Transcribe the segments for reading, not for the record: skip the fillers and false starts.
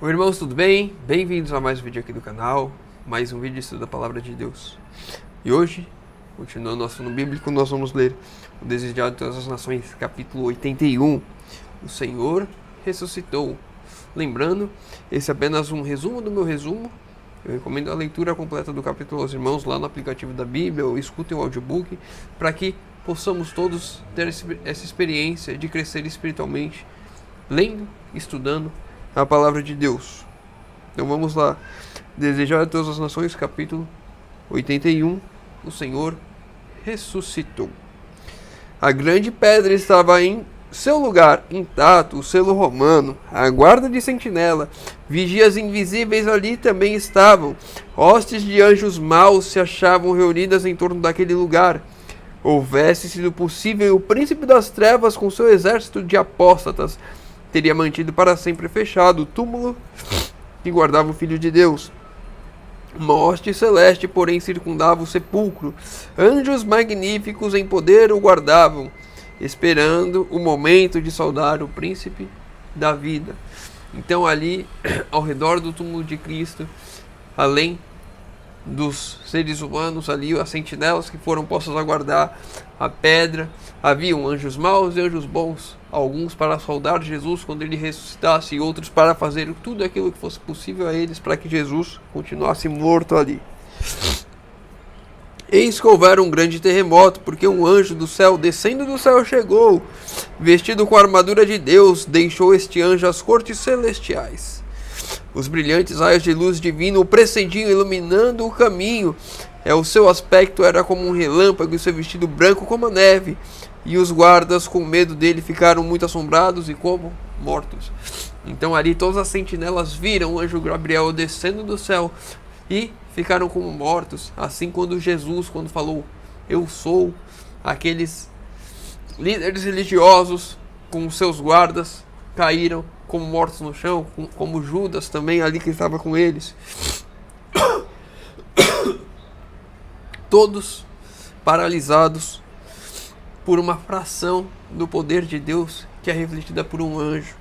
Oi, irmãos, tudo bem? Bem-vindos a mais um vídeo aqui do canal, mais um vídeo de estudo da Palavra de Deus. E hoje, continuando nosso estudo bíblico, nós vamos ler o Desejado de Todas as Nações, capítulo 81. O Senhor ressuscitou. Lembrando, esse é apenas um resumo do meu resumo. Eu recomendo a leitura completa do capítulo aos irmãos lá no aplicativo da Bíblia, ou escutem o audiobook, para que possamos todos ter essa experiência de crescer espiritualmente, lendo, estudando a palavra de Deus. Então vamos lá. Desejado a todas as nações, capítulo 81. O Senhor ressuscitou. A grande pedra estava em seu lugar intacto, o selo romano, a guarda de sentinela, vigias invisíveis ali também estavam. Hostes de anjos maus se achavam reunidas em torno daquele lugar. Houvesse sido possível, o príncipe das trevas com seu exército de apóstatas teria mantido para sempre fechado o túmulo que guardava o Filho de Deus. Uma hoste celeste, porém, circundava o sepulcro. Anjos magníficos em poder o guardavam, esperando o momento de saudar o príncipe da vida. Então ali, ao redor do túmulo de Cristo, além dos seres humanos ali, as sentinelas que foram postas a guardar a pedra, haviam anjos maus e anjos bons, alguns para saudar Jesus quando ele ressuscitasse e outros para fazer tudo aquilo que fosse possível a eles para que Jesus continuasse morto ali. Eis que houvera um grande terremoto, porque um anjo do céu, descendo do céu, chegou, vestido com a armadura de Deus, deixou este anjo as cortes celestiais. Os brilhantes raios de luz divina o precediam, iluminando o caminho. O seu aspecto era como um relâmpago e seu vestido branco como a neve. E os guardas, com medo dele, ficaram muito assombrados e como mortos. Então ali todas as sentinelas viram o anjo Gabriel descendo do céu e ficaram como mortos. Assim quando Jesus, quando falou, eu sou, aqueles líderes religiosos com os seus guardas caíram como mortos no chão, como Judas também ali que estava com eles. Todos paralisados por uma fração do poder de Deus que é refletida por um anjo.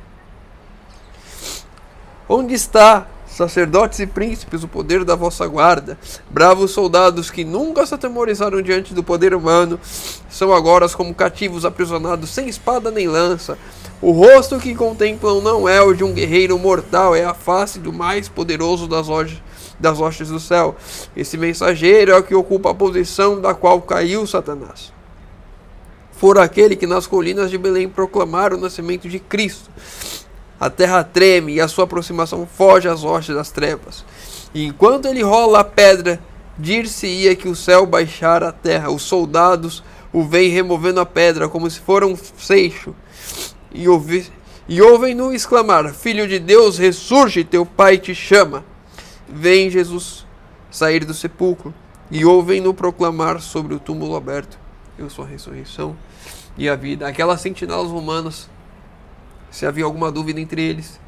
Onde está, sacerdotes e príncipes, o poder da vossa guarda? Bravos soldados que nunca se atemorizaram diante do poder humano, são agora como cativos aprisionados sem espada nem lança. O rosto que contemplam não é o de um guerreiro mortal, é a face do mais poderoso das hostes do céu. Esse mensageiro é o que ocupa a posição da qual caiu Satanás. For aquele que nas colinas de Belém proclamara o nascimento de Cristo. A terra treme e a sua aproximação foge às hostes das trevas. E enquanto ele rola a pedra, dir-se-ia que o céu baixara a terra. Os soldados o veem removendo a pedra como se fora um seixo. E ouvem-no exclamar: Filho de Deus, ressurge, teu Pai te chama. Vem Jesus sair do sepulcro e ouvem-no proclamar sobre o túmulo aberto: Eu sou a ressurreição e a vida. Aquelas sentinelas romanas, se havia alguma dúvida entre eles,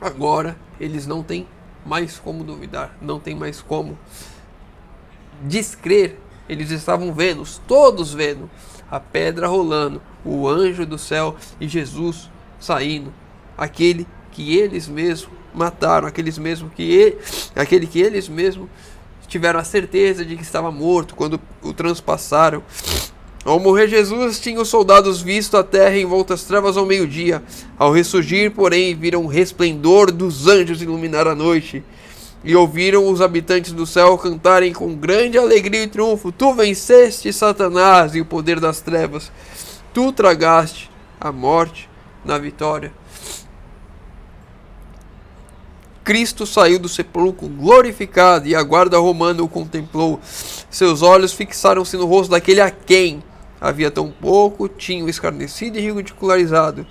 agora eles não têm mais como duvidar, não tem mais como descrer. Eles estavam vendo, todos vendo, a pedra rolando, o anjo do céu e Jesus saindo, aquele que eles mesmos mataram, aquele que eles mesmos tiveram a certeza de que estava morto quando o transpassaram. Ao morrer Jesus, tinham os soldados visto a terra envolta às trevas ao meio-dia. Ao ressurgir, porém, viram o resplendor dos anjos iluminar a noite. E ouviram os habitantes do céu cantarem com grande alegria e triunfo: Tu venceste Satanás e o poder das trevas. Tu tragaste a morte na vitória. Cristo saiu do sepulcro glorificado e a guarda romana o contemplou. Seus olhos fixaram-se no rosto daquele a quem havia tão pouco tinham escarnecido e ridicularizado.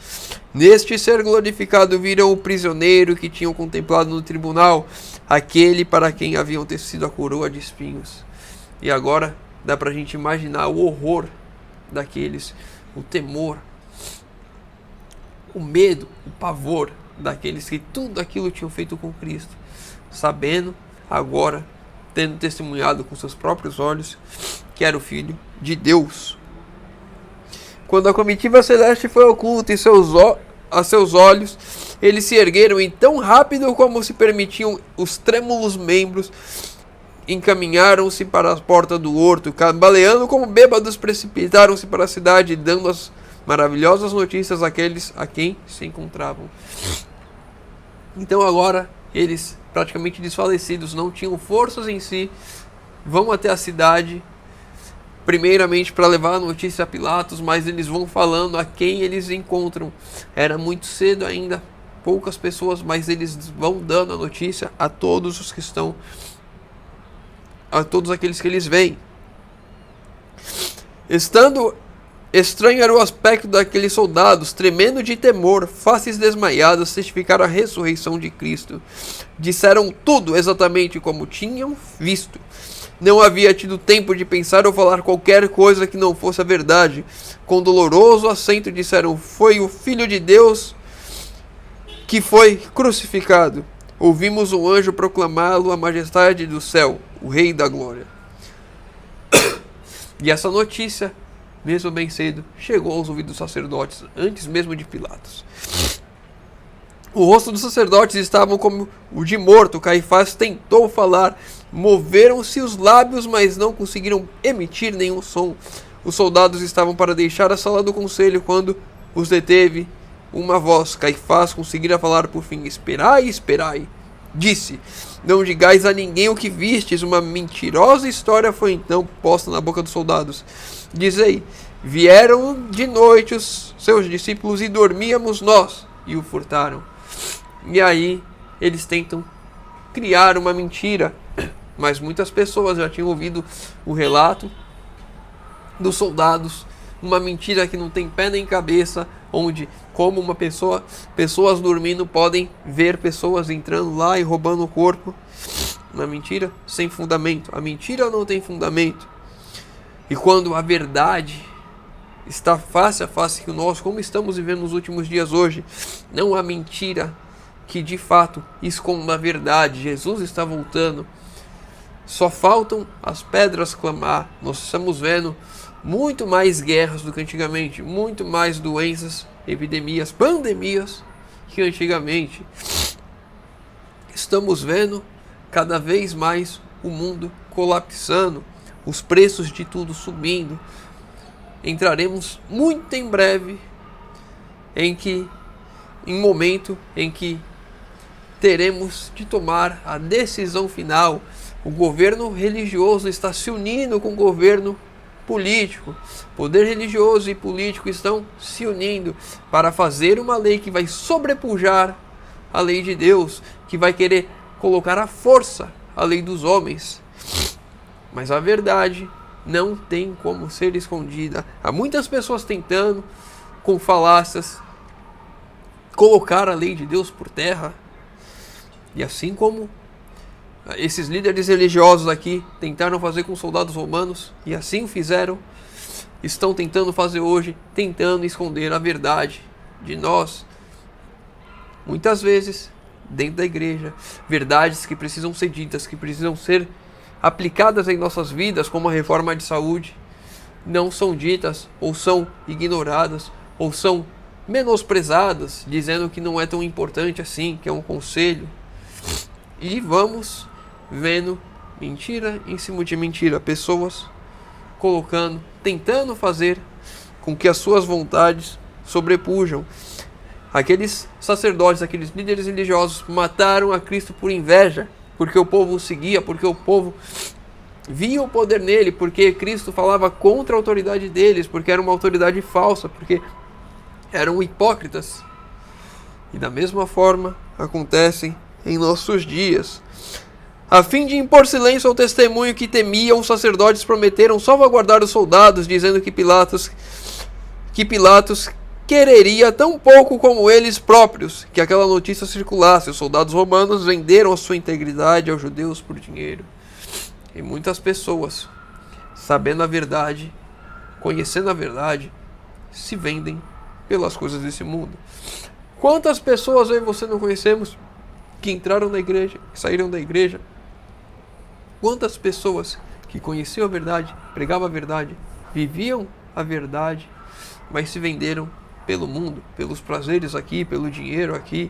Neste ser glorificado viram o prisioneiro que tinham contemplado no tribunal, aquele para quem haviam tecido a coroa de espinhos. E agora dá para a gente imaginar o horror daqueles, o temor, o medo, o pavor daqueles que tudo aquilo tinham feito com Cristo, sabendo agora, tendo testemunhado com seus próprios olhos, que era o Filho de Deus. Quando a comitiva celeste foi oculta e a seus olhos, eles se ergueram e tão rápido como se permitiam os trêmulos membros, encaminharam-se para a porta do horto, cambaleando como bêbados, precipitaram-se para a cidade, dando as maravilhosas notícias àqueles a quem se encontravam. Então agora, eles, praticamente desfalecidos, não tinham forças em si, vão até a cidade, primeiramente para levar a notícia a Pilatos, mas eles vão falando a quem eles encontram. Era muito cedo ainda, poucas pessoas, mas eles vão dando a notícia a todos os que estão, a todos aqueles que eles veem. Estando estranho era o aspecto daqueles soldados, tremendo de temor, faces desmaiadas, testificaram a ressurreição de Cristo. Disseram tudo exatamente como tinham visto. Não havia tido tempo de pensar ou falar qualquer coisa que não fosse a verdade. Com doloroso acento disseram: foi o Filho de Deus que foi crucificado. Ouvimos um anjo proclamá-lo a majestade do céu, o Rei da Glória. E essa notícia, mesmo bem cedo, chegou aos ouvidos dos sacerdotes, antes mesmo de Pilatos. O rosto dos sacerdotes estavam como o de morto. Caifás tentou falar, moveram-se os lábios, mas não conseguiram emitir nenhum som. Os soldados estavam para deixar a sala do conselho quando os deteve uma voz. Caifás conseguira falar por fim. Esperai, esperai. Disse: não digais a ninguém o que vistes. Uma mentirosa história foi então posta na boca dos soldados. Dizei: vieram de noite os seus discípulos e dormíamos nós, e o furtaram. E aí eles tentam criar uma mentira, mas muitas pessoas já tinham ouvido o relato dos soldados, uma mentira que não tem pé nem cabeça, onde, como pessoas dormindo podem ver pessoas entrando lá e roubando o corpo. Uma mentira sem fundamento. A mentira não tem fundamento. E quando a verdade está face a face com nós, como estamos vivendo nos últimos dias hoje, não há mentira que de fato esconda a verdade. Jesus está voltando. Só faltam as pedras clamar. Nós estamos vendo muito mais guerras do que antigamente, muito mais doenças, epidemias, pandemias que antigamente. Estamos vendo cada vez mais o mundo colapsando, os preços de tudo subindo. Entraremos muito em breve em um momento em que teremos de tomar a decisão final. O governo religioso está se unindo com o governo político. Poder religioso e político estão se unindo para fazer uma lei que vai sobrepujar a lei de Deus, que vai querer colocar à força a lei dos homens. Mas a verdade não tem como ser escondida. Há muitas pessoas tentando, com falácias, colocar a lei de Deus por terra. E assim como esses líderes religiosos aqui tentaram fazer com os soldados romanos, e assim fizeram, estão tentando fazer hoje, tentando esconder a verdade de nós. Muitas vezes, dentro da igreja, verdades que precisam ser ditas, que precisam ser aplicadas em nossas vidas, como a reforma de saúde, não são ditas, ou são ignoradas, ou são menosprezadas, dizendo que não é tão importante assim, que é um conselho. E vamos vendo mentira em cima de mentira, pessoas colocando, tentando fazer com que as suas vontades sobrepujam. Aqueles sacerdotes, aqueles líderes religiosos mataram a Cristo por inveja, porque o povo o seguia, porque o povo via o poder nele, porque Cristo falava contra a autoridade deles, porque era uma autoridade falsa, porque eram hipócritas. E da mesma forma acontecem em nossos dias. A fim de impor silêncio ao testemunho que temiam, os sacerdotes prometeram salvaguardar os soldados, dizendo que Pilatos quereria tão pouco como eles próprios que aquela notícia circulasse. Os soldados romanos venderam a sua integridade aos judeus por dinheiro. E muitas pessoas, sabendo a verdade, conhecendo a verdade, se vendem pelas coisas desse mundo. Quantas pessoas eu e você não conhecemos que entraram na igreja, que saíram da igreja? Quantas pessoas que conheciam a verdade, pregavam a verdade, viviam a verdade, mas se venderam pelo mundo, pelos prazeres aqui, pelo dinheiro aqui,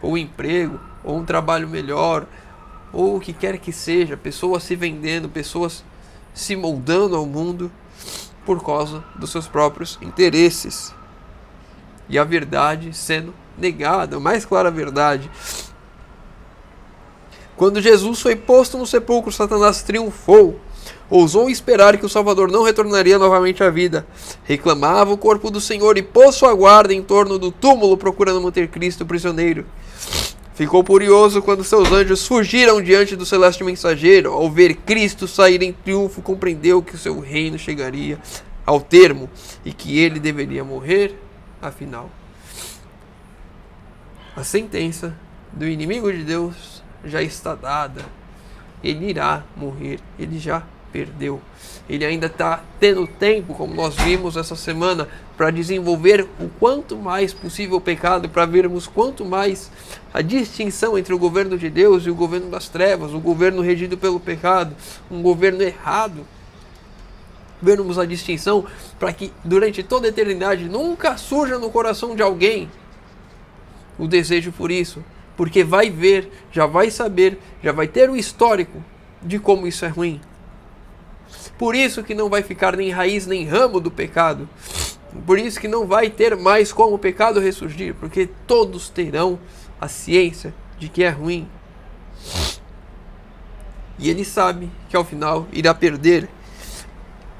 ou emprego, ou um trabalho melhor, ou o que quer que seja, pessoas se vendendo, pessoas se moldando ao mundo por causa dos seus próprios interesses. E a verdade sendo negada, a mais clara verdade. Quando Jesus foi posto no sepulcro, Satanás triunfou. Ousou esperar que o Salvador não retornaria novamente à vida. Reclamava o corpo do Senhor e pôs sua guarda em torno do túmulo, procurando manter Cristo prisioneiro. Ficou furioso quando seus anjos fugiram diante do celeste mensageiro. Ao ver Cristo sair em triunfo, compreendeu que o seu reino chegaria ao termo e que ele deveria morrer. Afinal, a sentença do inimigo de Deus já está dada. Ele irá morrer, ele já perdeu. Ele ainda está tendo tempo, como nós vimos essa semana, para desenvolver o quanto mais possível o pecado, para vermos quanto mais a distinção entre o governo de Deus e o governo das trevas, o governo regido pelo pecado, um governo errado. Vermos a distinção para que durante toda a eternidade nunca surja no coração de alguém o desejo por isso, porque vai ver, já vai saber, já vai ter o histórico de como isso é ruim. Por isso que não vai ficar nem raiz nem ramo do pecado. Por isso que não vai ter mais como o pecado ressurgir, porque todos terão a ciência de que é ruim. E ele sabe que ao final irá perder.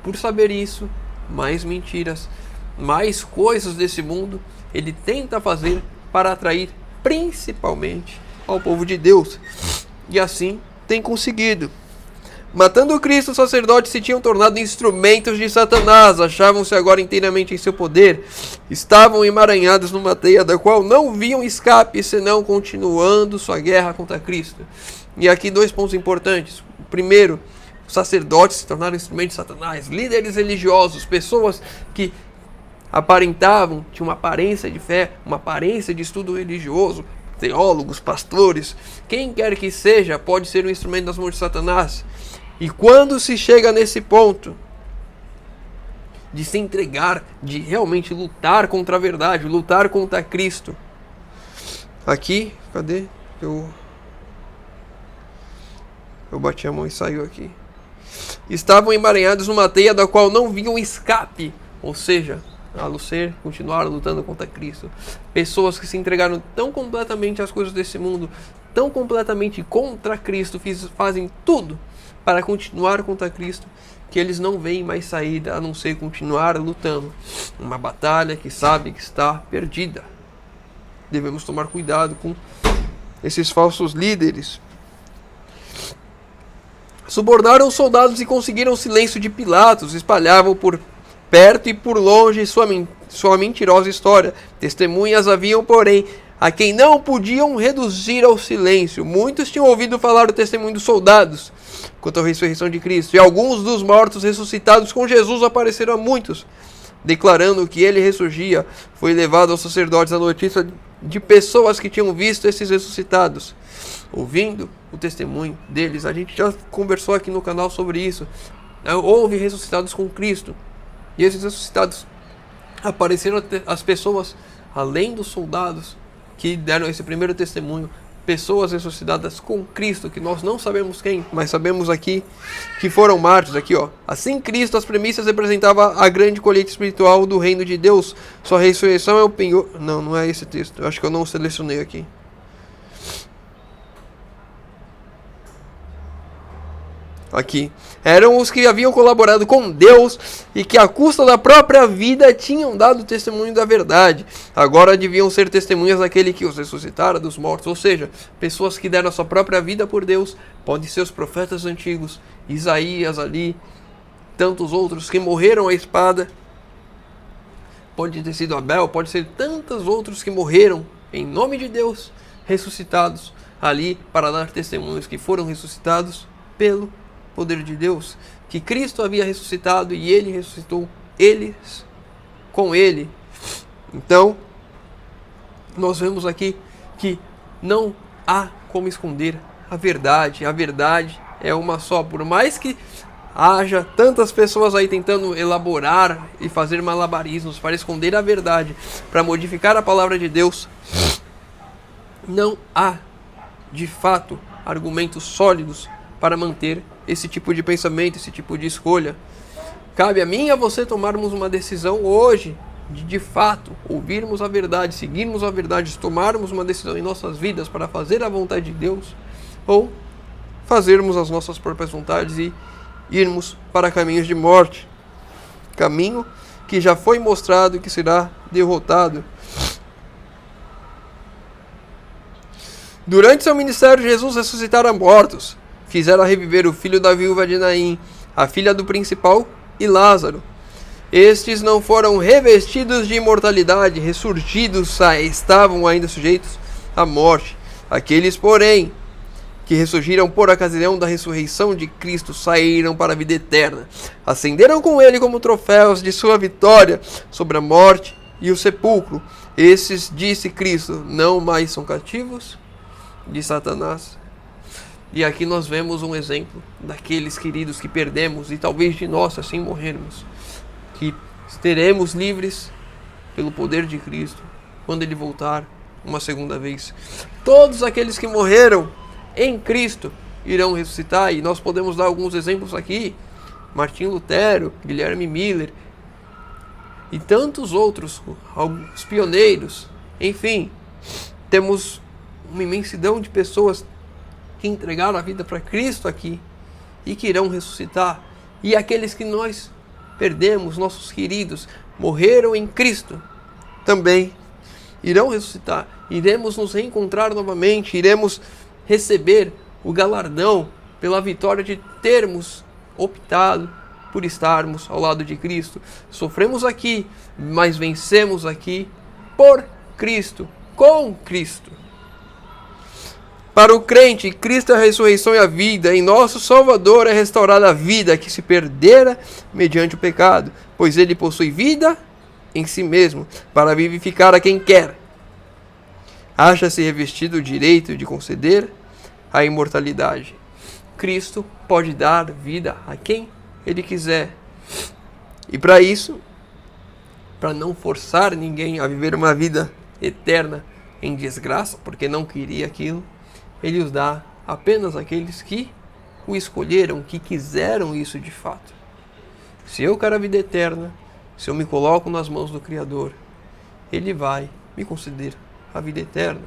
Por saber isso, mais mentiras, mais coisas desse mundo, ele tenta fazer para atrair principalmente ao povo de Deus. E assim tem conseguido. Matando Cristo, os sacerdotes se tinham tornado instrumentos de Satanás, achavam-se agora inteiramente em seu poder, estavam emaranhados numa teia da qual não viam escape, senão continuando sua guerra contra Cristo. E aqui 2 pontos importantes. O primeiro, os sacerdotes se tornaram instrumentos de Satanás, líderes religiosos, pessoas que aparentavam, tinham uma aparência de fé, uma aparência de estudo religioso, teólogos, pastores, quem quer que seja, pode ser um instrumento das mãos de Satanás. E quando se chega nesse ponto de se entregar, de realmente lutar contra a verdade, lutar contra Cristo. Aqui, cadê? Eu bati a mão e saiu aqui. Estavam emaranhados numa teia da qual não viam escape, ou seja, a não ser continuar lutando contra Cristo. Pessoas que se entregaram tão completamente às coisas desse mundo, tão completamente contra Cristo, fazem tudo para continuar contra Cristo, que eles não veem mais saída a não ser continuar lutando. Uma batalha que sabe que está perdida. Devemos tomar cuidado com esses falsos líderes. Subornaram os soldados e conseguiram o silêncio de Pilatos, espalhavam por perto e por longe sua mentirosa história. Testemunhas haviam, porém, a quem não podiam reduzir ao silêncio. Muitos tinham ouvido falar do testemunho dos soldados quanto à ressurreição de Cristo, e alguns dos mortos ressuscitados com Jesus apareceram a muitos, declarando que ele ressurgia. Foi levado aos sacerdotes a notícia de pessoas que tinham visto esses ressuscitados. Ouvindo o testemunho deles, a gente já conversou aqui no canal sobre isso. Houve ressuscitados com Cristo, e esses ressuscitados apareceram as pessoas, além dos soldados que deram esse primeiro testemunho, pessoas ressuscitadas com Cristo, que nós não sabemos quem, mas sabemos aqui que foram mártires. Aqui, ó. Assim, Cristo, as premissas, representava a grande colheita espiritual do reino de Deus. Sua ressurreição é o penhor. Não é esse texto. Eu acho que eu não selecionei aqui. Aqui. Eram os que haviam colaborado com Deus e que, à custa da própria vida, tinham dado testemunho da verdade. Agora deviam ser testemunhas daquele que os ressuscitara dos mortos. Ou seja, pessoas que deram a sua própria vida por Deus. Podem ser os profetas antigos, Isaías ali, tantos outros que morreram à espada. Pode ter sido Abel, pode ser tantos outros que morreram em nome de Deus, ressuscitados ali para dar testemunhos que foram ressuscitados pelo poder de Deus, que Cristo havia ressuscitado e ele ressuscitou eles com ele. Então, nós vemos aqui que não há como esconder a verdade. A verdade é uma só. Por mais que haja tantas pessoas aí tentando elaborar e fazer malabarismos para esconder a verdade, para modificar a palavra de Deus, não há, de fato, argumentos sólidos para manter esse tipo de pensamento, esse tipo de escolha. Cabe a mim e a você tomarmos uma decisão hoje, de fato, ouvirmos a verdade, seguirmos a verdade, tomarmos uma decisão em nossas vidas para fazer a vontade de Deus, ou fazermos as nossas próprias vontades e irmos para caminhos de morte. Caminho que já foi mostrado e que será derrotado. Durante seu ministério, Jesus ressuscitara mortos, fizera reviver o filho da viúva de Naim, a filha do principal e Lázaro. Estes não foram revestidos de imortalidade, ressurgidos estavam ainda sujeitos à morte. Aqueles, porém, que ressurgiram por ocasião da ressurreição de Cristo, saíram para a vida eterna. Ascenderam com ele como troféus de sua vitória sobre a morte e o sepulcro. Esses, disse Cristo, não mais são cativos de Satanás. E aqui nós vemos um exemplo daqueles queridos que perdemos, e talvez de nós assim morrermos, que estaremos livres pelo poder de Cristo quando Ele voltar uma segunda vez. Todos aqueles que morreram em Cristo irão ressuscitar, e nós podemos dar alguns exemplos aqui: Martinho Lutero, Guilherme Miller e tantos outros, alguns pioneiros. Enfim, temos uma imensidão de pessoas que entregaram a vida para Cristo aqui e que irão ressuscitar. E aqueles que nós perdemos, nossos queridos, morreram em Cristo, também irão ressuscitar. Iremos nos reencontrar novamente, iremos receber o galardão pela vitória de termos optado por estarmos ao lado de Cristo. Sofremos aqui, mas vencemos aqui por Cristo, com Cristo. Para o crente, Cristo é a ressurreição e a vida. Em nosso Salvador é restaurada a vida que se perdera mediante o pecado, pois Ele possui vida em si mesmo, para vivificar a quem quer. Acha-se revestido o direito de conceder a imortalidade. Cristo pode dar vida a quem Ele quiser. E para isso, para não forçar ninguém a viver uma vida eterna em desgraça, porque não queria aquilo, Ele os dá apenas àqueles que o escolheram, que quiseram isso de fato. Se eu quero a vida eterna, se eu me coloco nas mãos do Criador, Ele vai me conceder a vida eterna.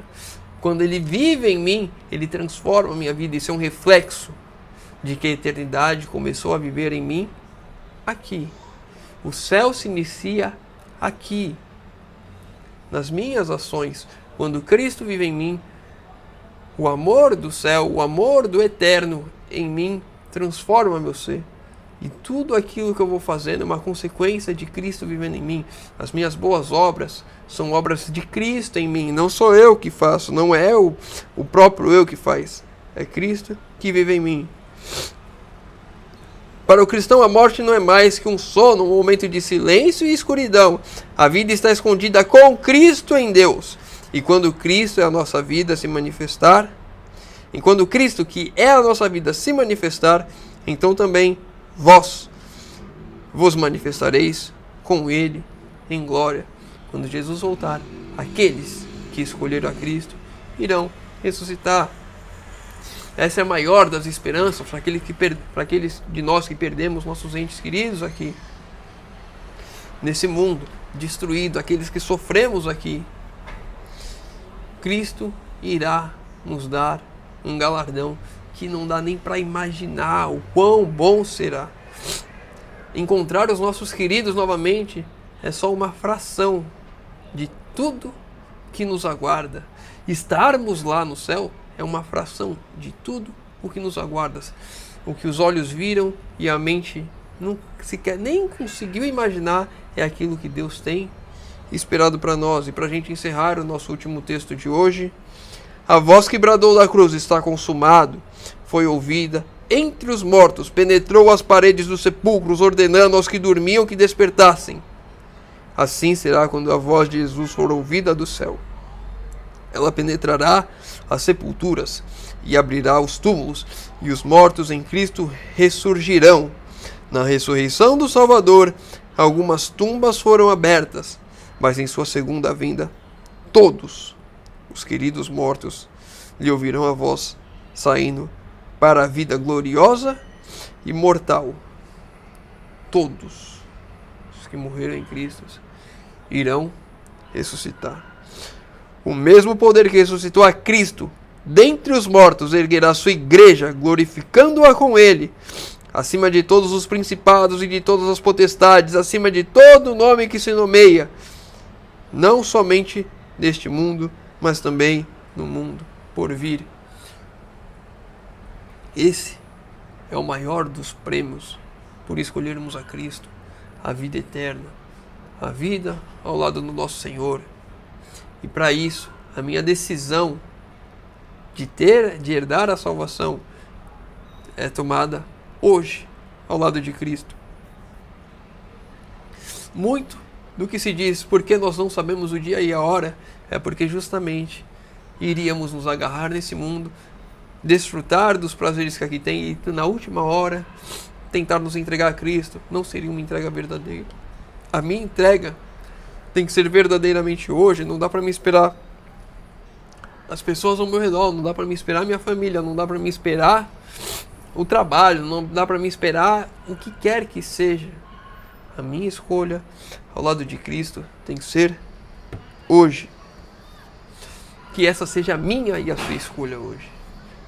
Quando Ele vive em mim, Ele transforma a minha vida. Isso é um reflexo de que a eternidade começou a viver em mim aqui. O céu se inicia aqui, nas minhas ações. Quando Cristo vive em mim, o amor do céu, o amor do eterno em mim transforma meu ser. E tudo aquilo que eu vou fazendo é uma consequência de Cristo vivendo em mim. As minhas boas obras são obras de Cristo em mim. Não sou eu que faço, não é o próprio eu que faz. É Cristo que vive em mim. Para o cristão, a morte não é mais que um sono, um momento de silêncio e escuridão. A vida está escondida com Cristo em Deus. E quando Cristo é a nossa vida se manifestar, e quando Cristo, que é a nossa vida, se manifestar, então também vós vos manifestareis com Ele em glória. Quando Jesus voltar, aqueles que escolheram a Cristo irão ressuscitar. Essa é a maior das esperanças para aqueles de nós que perdemos nossos entes queridos aqui, nesse mundo destruído, aqueles que sofremos aqui. Cristo irá nos dar um galardão que não dá nem para imaginar o quão bom será. Encontrar os nossos queridos novamente é só uma fração de tudo que nos aguarda. Estarmos lá no céu é uma fração de tudo o que nos aguarda. O que os olhos viram e a mente não sequer nem conseguiu imaginar é aquilo que Deus tem esperado para nós. E para a gente encerrar o nosso último texto de hoje: a voz que bradou da cruz, está consumado, foi ouvida entre os mortos, penetrou as paredes dos sepulcros, ordenando aos que dormiam que despertassem. Assim será quando a voz de Jesus for ouvida do céu. Ela penetrará as sepulturas e abrirá os túmulos, e os mortos em Cristo ressurgirão. Na ressurreição do Salvador, algumas tumbas foram abertas, mas em sua segunda vinda, todos os queridos mortos lhe ouvirão a voz saindo para a vida gloriosa e imortal. Todos os que morreram em Cristo irão ressuscitar. O mesmo poder que ressuscitou a Cristo dentre os mortos erguerá sua igreja, glorificando-a com ele, acima de todos os principados e de todas as potestades, acima de todo nome que se nomeia, não somente neste mundo, mas também no mundo por vir. Esse é o maior dos prêmios por escolhermos a Cristo, a vida eterna, a vida ao lado do nosso Senhor. E para isso, a minha decisão de herdar a salvação é tomada hoje, ao lado de Cristo. Muito do que se diz, porque nós não sabemos o dia e a hora, é porque justamente iríamos nos agarrar nesse mundo, desfrutar dos prazeres que aqui tem e na última hora tentar nos entregar a Cristo. Não seria uma entrega verdadeira. A minha entrega tem que ser verdadeiramente hoje. Não dá para me esperar as pessoas ao meu redor, não dá para me esperar a minha família, não dá para me esperar o trabalho, não dá para me esperar o que quer que seja. A minha escolha ao lado de Cristo tem que ser hoje. Que essa seja a minha e a sua escolha hoje.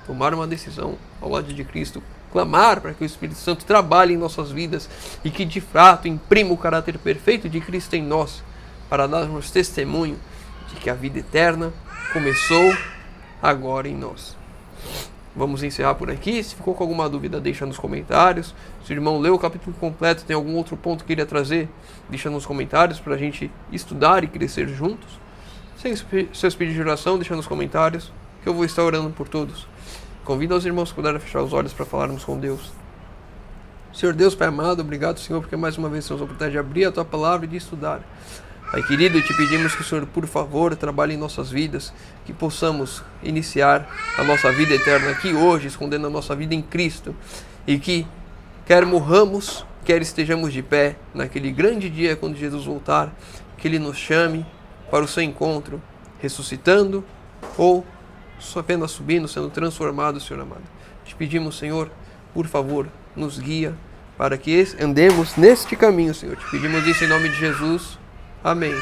Tomar uma decisão ao lado de Cristo, clamar para que o Espírito Santo trabalhe em nossas vidas e que de fato imprima o caráter perfeito de Cristo em nós, para darmos testemunho de que a vida eterna começou agora em nós. Vamos encerrar por aqui. Se ficou com alguma dúvida, deixa nos comentários. Se o irmão leu o capítulo completo, tem algum outro ponto que queria trazer, deixa nos comentários para a gente estudar e crescer juntos. Seus pedidos de oração, deixa nos comentários, que eu vou estar orando por todos. Convido os irmãos que puderem fechar os olhos para falarmos com Deus. Senhor Deus, Pai amado, obrigado, Senhor, porque mais uma vez temos a oportunidade de abrir a Tua Palavra e de estudar. Pai querido, te pedimos que o Senhor, por favor, trabalhe em nossas vidas, que possamos iniciar a nossa vida eterna aqui hoje, escondendo a nossa vida em Cristo, e que, quer morramos, quer estejamos de pé, naquele grande dia quando Jesus voltar, que Ele nos chame para o seu encontro, ressuscitando ou só apenas subindo, sendo transformado, Senhor amado. Te pedimos, Senhor, por favor, nos guia para que andemos neste caminho, Senhor. Te pedimos isso em nome de Jesus. Amém.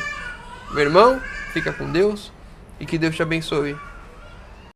Meu irmão, fica com Deus e que Deus te abençoe.